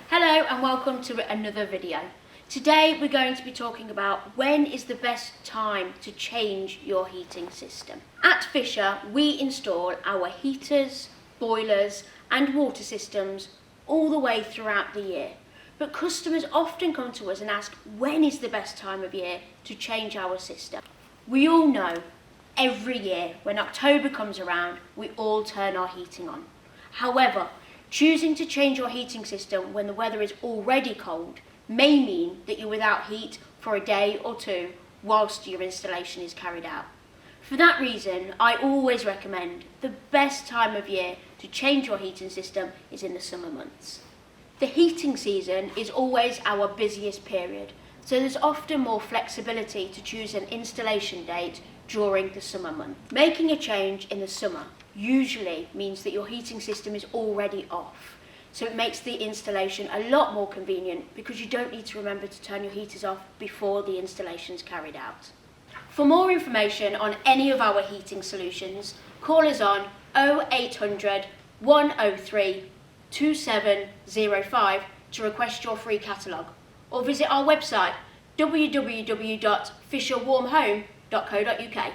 Hello and welcome to another video. Today we're going to be talking about when is the best time to change your heating system. At Fischer we install our heaters, boilers and water systems all the way throughout the year. But customers often come to us and ask when is the best time of year to change our system. We all know every year when October comes around we all turn our heating on. However, choosing to change your heating system when the weather is already cold may mean that you're without heat for a day or two whilst your installation is carried out. For that reason, I always recommend the best time of year to change your heating system is in the summer months. The heating season is always our busiest period, so there's often more flexibility to choose an installation date during the summer month. Making a change in the summer usually means that your heating system is already off, so it makes the installation a lot more convenient because you don't need to remember to turn your heaters off before the installation is carried out. For more information on any of our heating solutions, call us on 0800 103 2705 to request your free catalogue, or visit our website www.fisherwarmhome.co.uk.